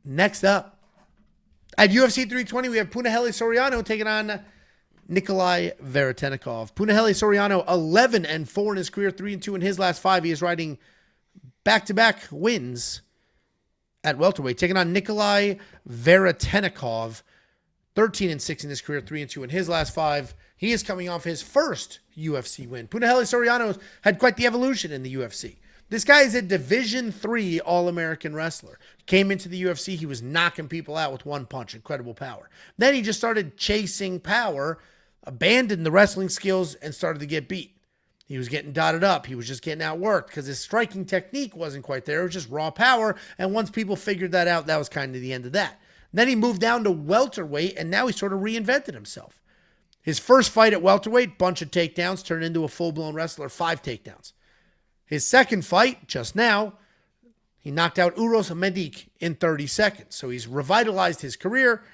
Next up, at UFC 320, we have Punahele Soriano taking on Nikolay Veretennikov. Punahele Soriano, 11-4 in his career, 3-2 in his last 5. He is riding back-to-back wins at welterweight, taking on Nikolai Veretennikov, 13-6 in his career, 3-2 in his last 5. He is coming off his first UFC win. Punahele Soriano had quite the evolution in the UFC. This guy is a Division III All-American wrestler. Came into the UFC, he was knocking people out with one punch, incredible power. Then he just started chasing power, abandoned the wrestling skills, and started to get beat. He was getting dotted up. He was just getting outworked because his striking technique wasn't quite there. It was just raw power, and once people figured that out, that was kind of the end of that. Then he moved down to welterweight, and now he sort of reinvented himself. His first fight at welterweight, bunch of takedowns, turned into a full-blown wrestler, 5 takedowns. His second fight, just now, he knocked out Uros Medic in 30 seconds. So he's revitalized his career.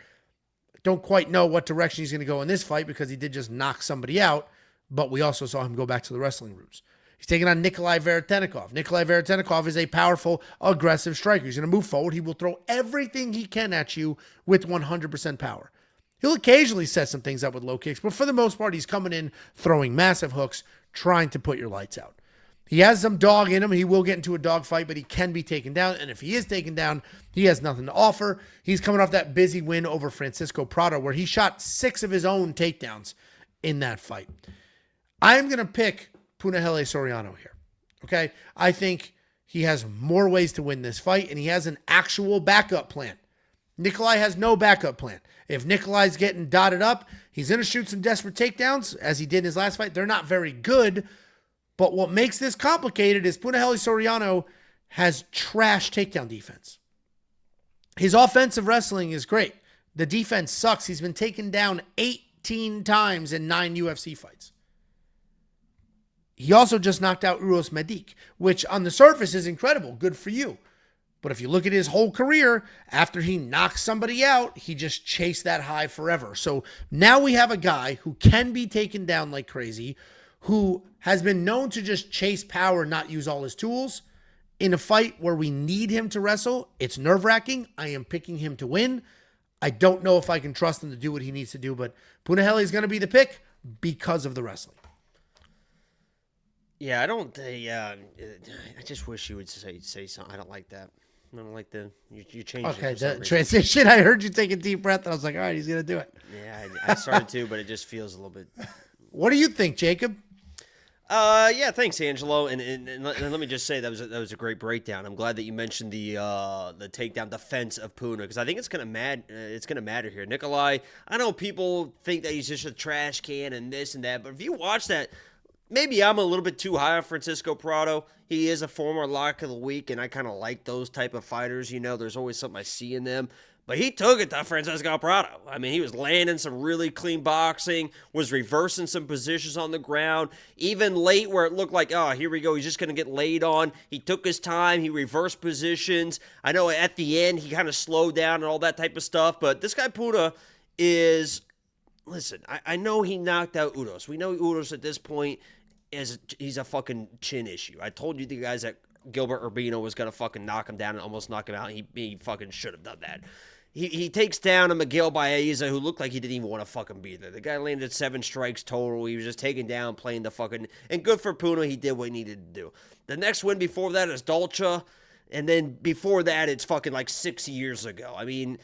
Don't quite know what direction he's going to go in this fight because he did just knock somebody out, but we also saw him go back to the wrestling roots. He's taking on Nikolay Veretennikov. Nikolay Veretennikov is a powerful, aggressive striker. He's going to move forward. He will throw everything he can at you with 100% power. He'll occasionally set some things up with low kicks, but for the most part, he's coming in, throwing massive hooks, trying to put your lights out. He has some dog in him. He will get into a dog fight, but he can be taken down. And if he is taken down, he has nothing to offer. He's coming off that busy win over Francisco Prado, where he shot 6 of his own takedowns in that fight. I'm going to pick Punahele Soriano here. Okay? I think he has more ways to win this fight, and he has an actual backup plan. Nikolai has no backup plan. If Nikolai's getting dotted up, he's going to shoot some desperate takedowns, as he did in his last fight. They're not very good. But what makes this complicated is Punahele Soriano has trash takedown defense. His offensive wrestling is great. The defense sucks. He's been taken down 18 times in 9 UFC fights. He also just knocked out Uros Medic, which on the surface is incredible. Good for you. But if you look at his whole career, after he knocks somebody out, he just chased that high forever. So now we have a guy who can be taken down like crazy, who has been known to just chase power and not use all his tools. In a fight where we need him to wrestle, it's nerve-wracking. I am picking him to win. I don't know if I can trust him to do what he needs to do, but Punahele is going to be the pick because of the wrestling. Yeah, I just wish you would say something. I don't like that. I don't like you changed it. Okay, the transition, I heard you take a deep breath, and I was like, all right, he's going to do it. Yeah, I started to, but it just feels a little bit. What do you think, Jacob? Yeah, thanks, Angelo. And let me just say that was a great breakdown. I'm glad that you mentioned the takedown defense of Puna, because I think it's gonna matter here. Nikolai, I know people think that he's just a trash can and this and that, but if you watch that, maybe I'm a little bit too high on Francisco Prado. He is a former lock of the week, and I kind of like those type of fighters. You know, there's always something I see in them. But he took it to Francisco Prado. I mean, he was landing some really clean boxing, was reversing some positions on the ground, even late where it looked like, oh, here we go, he's just going to get laid on. He took his time, he reversed positions. I know at the end he kind of slowed down and all that type of stuff, but this guy Puna is, listen, I know he knocked out Uros. We know Uros at this point, he's a fucking chin issue. I told you the guys that Gilbert Urbino was going to fucking knock him down and almost knock him out. He fucking should have done that. He takes down a Miguel Baeza who looked like he didn't even want to fucking be there. The guy landed 7 strikes total. He was just taken down, playing the fucking... And good for Puna, he did what he needed to do. The next win before that is Dolce. And then before that, it's fucking like 6 years ago. I mean...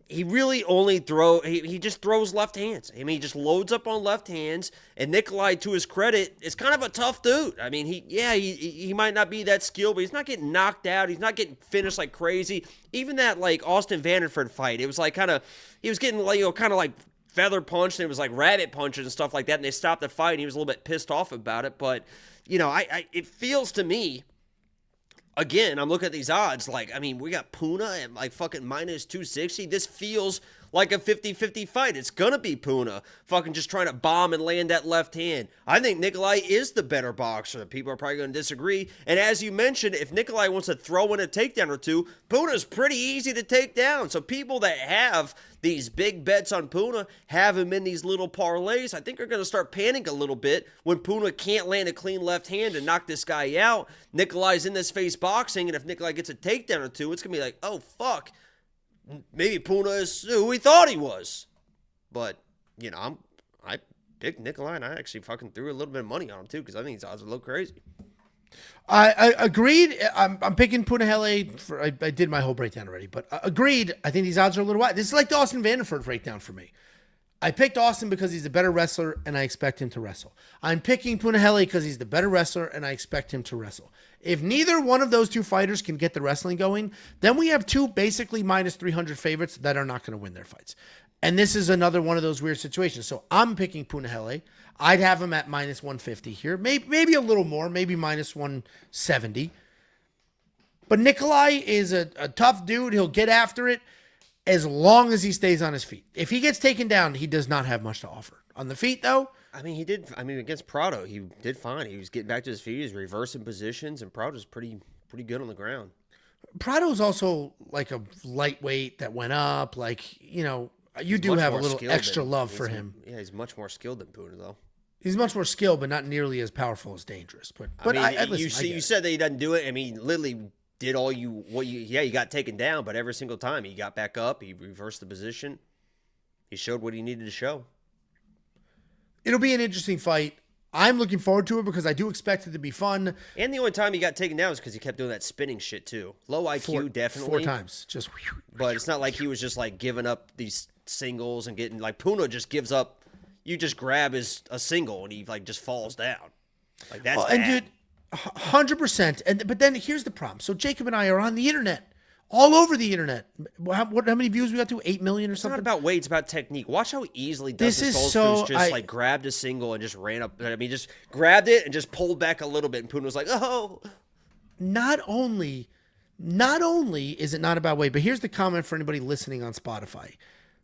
He really only he just throws left hands. I mean, he just loads up on left hands. And Nikolai, to his credit, is kind of a tough dude. I mean, he might not be that skilled, but he's not getting knocked out. He's not getting finished like crazy. Even that, like, Austin Vanderford fight, it was like he was getting, like, kind of like feather punched, and it was like rabbit punches and stuff like that, and they stopped the fight, and he was a little bit pissed off about it. But, you know, it feels to me, again, I'm looking at these odds, like, I mean, we got Puna at like fucking minus 260. This feels like a 50-50 fight. It's gonna be Puna fucking just trying to bomb and land that left hand. I think Nikolai is the better boxer. People are probably gonna disagree. And as you mentioned, if Nikolai wants to throw in a takedown or two, Puna's pretty easy to take down. So people that have these big bets on Puna, have him in these little parlays, I think are gonna start panicking a little bit when Puna can't land a clean left hand and knock this guy out. Nikolai's in this face boxing, and if Nikolai gets a takedown or two, it's gonna be like, oh fuck. maybe Puna is who we thought he was. But, I picked Nikolai, and I actually fucking threw a little bit of money on him, too, because I think his odds are a little crazy. I agreed. I'm picking Punahele. I did my whole breakdown already, but agreed. I think these odds are a little wide. This is like the Austin Vanderford breakdown for me. I picked Austin because he's a better wrestler, and I expect him to wrestle. I'm picking Punahele because he's the better wrestler, and I expect him to wrestle. If neither one of those two fighters can get the wrestling going, then we have two basically minus 300 favorites that are not going to win their fights. And this is another one of those weird situations. So I'm picking Punahele. I'd have him at minus 150 here. Maybe a little more, maybe minus 170. But Nikolai is a tough dude. He'll get after it as long as he stays on his feet. If he gets taken down, he does not have much to offer. On the feet, though, Against Prado, he did fine. He was getting back to his feet. He was reversing positions, and Prado's pretty good on the ground. Prado's also like a lightweight that went up. You do have a little extra love for him. Yeah, he's much more skilled than Puna, though. He's much more skilled, but not nearly as powerful as dangerous. But you said that he doesn't do it. I mean, literally did he got taken down, but every single time he got back up, he reversed the position. He showed what he needed to show. It'll be an interesting fight. I'm looking forward to it because I do expect it to be fun. And the only time he got taken down was because he kept doing that spinning shit too. Low IQ, definitely. 4 times. But it's not like he was just like giving up these singles and getting like Puna just gives up. You just grab a single and he like just falls down. Like that's bad. And dude, 100%. But then here's the problem. So Jacob and I are on the internet. All over the internet. How many views we got to? 8 million or something? It's not about weight. It's about technique. Watch how easily Dustin Stoltzfus just grabbed a single and just ran up. Just grabbed it and just pulled back a little bit. And Puna was like, oh. Not only is it not about weight, but here's the comment for anybody listening on Spotify.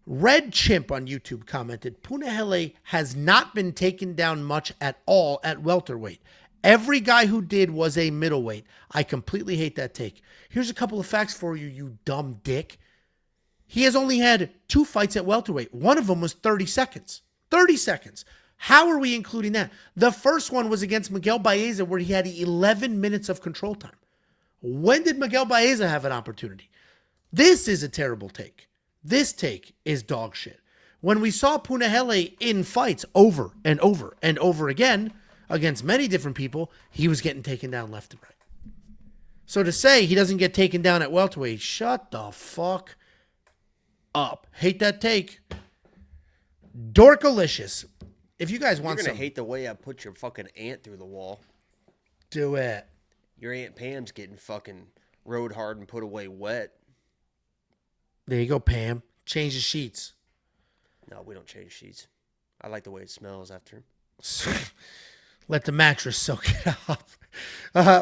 Red Chimp on YouTube commented, Punahele has not been taken down much at all at welterweight. Every guy who did was a middleweight. I completely hate that take. Here's a couple of facts for you, you dumb dick. He has only had 2 fights at welterweight. One of them was 30 seconds. 30 seconds. How are we including that? The first one was against Miguel Baeza where he had 11 minutes of control time. When did Miguel Baeza have an opportunity? This is a terrible take. This take is dog shit. When we saw Punahele in fights over and over and over again, against many different people, he was getting taken down left and right. So to say he doesn't get taken down at welterweight, shut the fuck up. Hate that take. Dorkalicious. If you guys want You're going to hate the way I put your fucking aunt through the wall. Do it. Your Aunt Pam's getting fucking rode hard and put away wet. There you go, Pam. Change the sheets. No, we don't change sheets. I like the way it smells after. Let the mattress soak it up.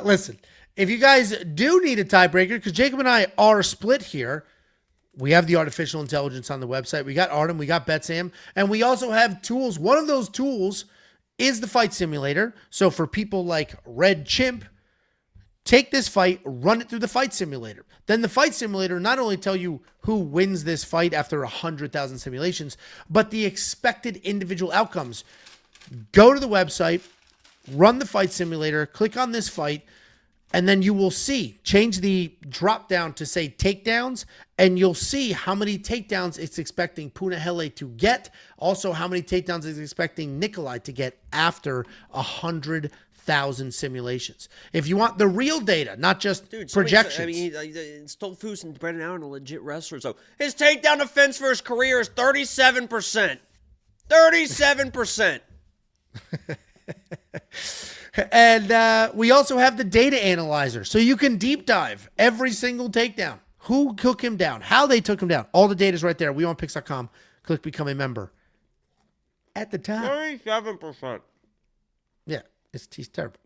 Listen, if you guys do need a tiebreaker, because Jacob and I are split here, we have the artificial intelligence on the website. We got Artem, we got Betsam, and we also have tools. One of those tools is the fight simulator. So for people like Red Chimp, take this fight, run it through the fight simulator. Then the fight simulator not only tell you who wins this fight after 100,000 simulations, but the expected individual outcomes. Go to the website, run the fight simulator, click on this fight, and then you will see, change the drop down to say takedowns, and you'll see how many takedowns it's expecting Punahele to get. Also, how many takedowns it's expecting Nikolai to get after 100,000 simulations. If you want the real data, not just projections. Stoltzfus and Brendan Allen are legit wrestlers. So his takedown defense for his career is 37%. 37%. And we also have the data analyzer. So you can deep dive every single takedown. Who took him down, how they took him down. All the data is right there. WeWantPicks.com. Click become a member. At the top. 37%. Yeah, he's terrible.